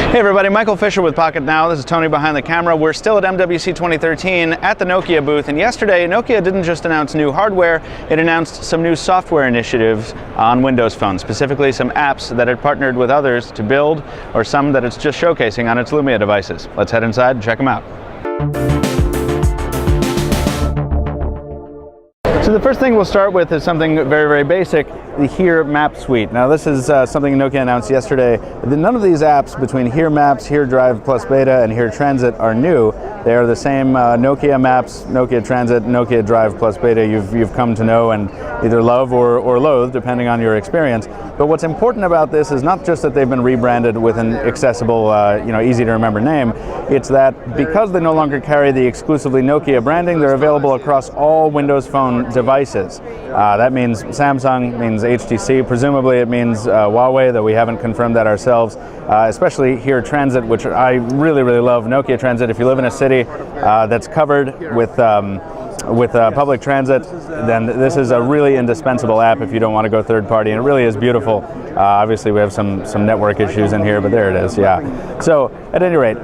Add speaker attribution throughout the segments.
Speaker 1: Hey everybody, Michael Fisher with Pocket Now. This is Tony behind the camera. We're still at MWC 2013 at the Nokia booth, and yesterday Nokia didn't just announce new hardware, it announced some new software initiatives on Windows Phone, specifically some apps that it partnered with others to build, or some that it's just showcasing on its Lumia devices. Let's head inside and check them out. So the first thing we'll start with is something very, very basic, the Here Map Suite. Now this is something Nokia announced yesterday. None of these apps between Here Maps, Here Drive Plus Beta, and Here Transit are new. They are the same Nokia Maps, Nokia Transit, Nokia Drive Plus Beta you've come to know and either love or loathe, depending on your experience. But what's important about this is not just that they've been rebranded with an accessible, easy to remember name. It's that because they no longer carry the exclusively Nokia branding, they're available across all Windows Phone devices. That means Samsung, means HTC, presumably it means Huawei, though we haven't confirmed that ourselves, especially Here Transit, which I really, really love. Nokia Transit, if you live in a city that's covered with public transit, then this is a really indispensable app if you don't want to go third party, and it really is beautiful. Obviously we have some network issues in here, but there it is, yeah. So at any rate,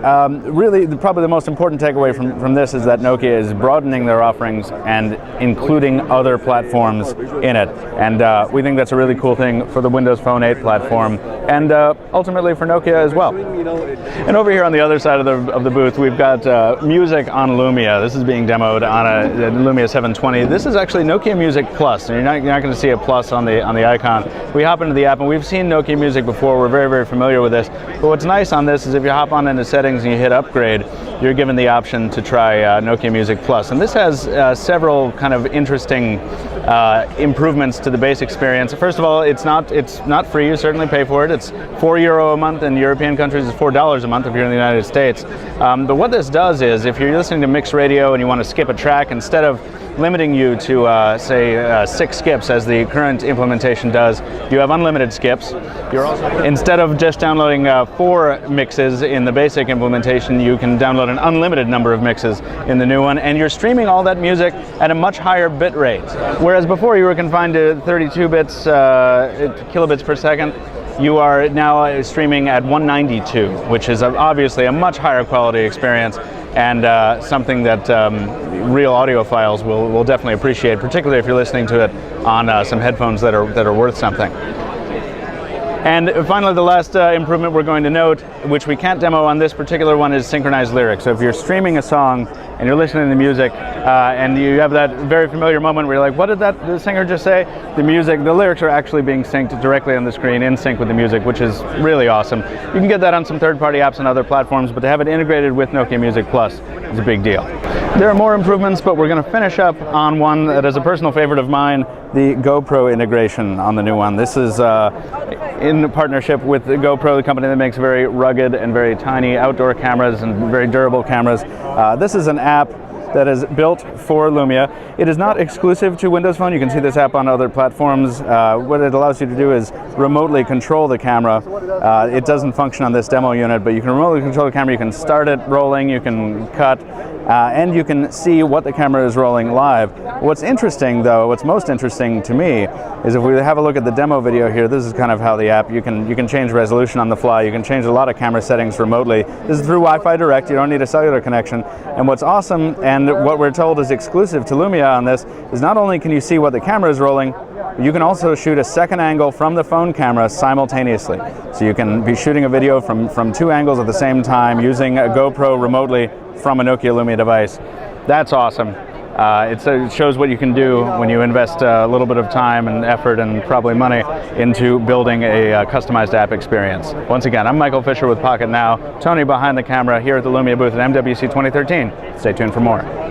Speaker 1: really probably the most important takeaway from this is that Nokia is broadening their offerings and including other platforms in it, and we think that's a really cool thing for the Windows Phone 8 platform, and ultimately for Nokia as well. And over here on the other side of the booth, we've got music on Lumia. This is being demoed on a Lumia 720. This is actually Nokia Music Plus, and you're not going to see a plus on the icon. We hop into the app, and we've seen Nokia Music before. We're very, very familiar with this. But what's nice on this is if you hop on into settings and you hit upgrade, you're given the option to try Nokia Music Plus. And this has several kind of interesting improvements to the base experience. First of all, it's not free. You certainly pay for it. It's €4 a month. In European countries, it's $4 a month if you're in the United States. But what this does is, if you're listening to mixed radio and you want to skip a track, instead of limiting you to say 6 skips as the current implementation does, you have unlimited skips. You're also, instead of just downloading 4 mixes in the basic implementation, you can download an unlimited number of mixes in the new one, and you're streaming all that music at a much higher bit rate. Whereas before you were confined to 32 bits, kilobits per second, you are now streaming at 192, which is obviously a much higher quality experience, and something that real audiophiles will definitely appreciate, particularly if you're listening to it on some headphones that are worth something. And finally, the last improvement we're going to note, which we can't demo on this particular one, is synchronized lyrics. So if you're streaming a song and you're listening to music and you have that very familiar moment where you're like, what did the singer just say? The lyrics are actually being synced directly on the screen, in sync with the music, which is really awesome. You can get that on some third-party apps and other platforms, but to have it integrated with Nokia Music Plus is a big deal. There are more improvements, but we're going to finish up on one that is a personal favorite of mine, the GoPro integration on the new one. This is in partnership with GoPro, the company that makes very rugged and very tiny outdoor cameras and very durable cameras. This is an app that is built for Lumia. It is not exclusive to Windows Phone. You can see this app on other platforms. What it allows you to do is remotely control the camera. It doesn't function on this demo unit, but you can remotely control the camera. You can start it rolling, you can cut, and you can see what the camera is rolling live. What's interesting though, what's most interesting to me, is if we have a look at the demo video here, this is kind of how the app, you can change resolution on the fly, you can change a lot of camera settings remotely. This is through Wi-Fi Direct, you don't need a cellular connection. And what's awesome, and what we're told is exclusive to Lumia on this, is not only can you see what the camera is rolling, you can also shoot a second angle from the phone camera simultaneously. So you can be shooting a video from 2 angles at the same time using a GoPro remotely from a Nokia Lumia device. That's awesome. It shows what you can do when you invest a little bit of time and effort and probably money into building a customized app experience. Once again, I'm Michael Fisher with Pocket Now. Tony behind the camera here at the Lumia booth at MWC 2013. Stay tuned for more.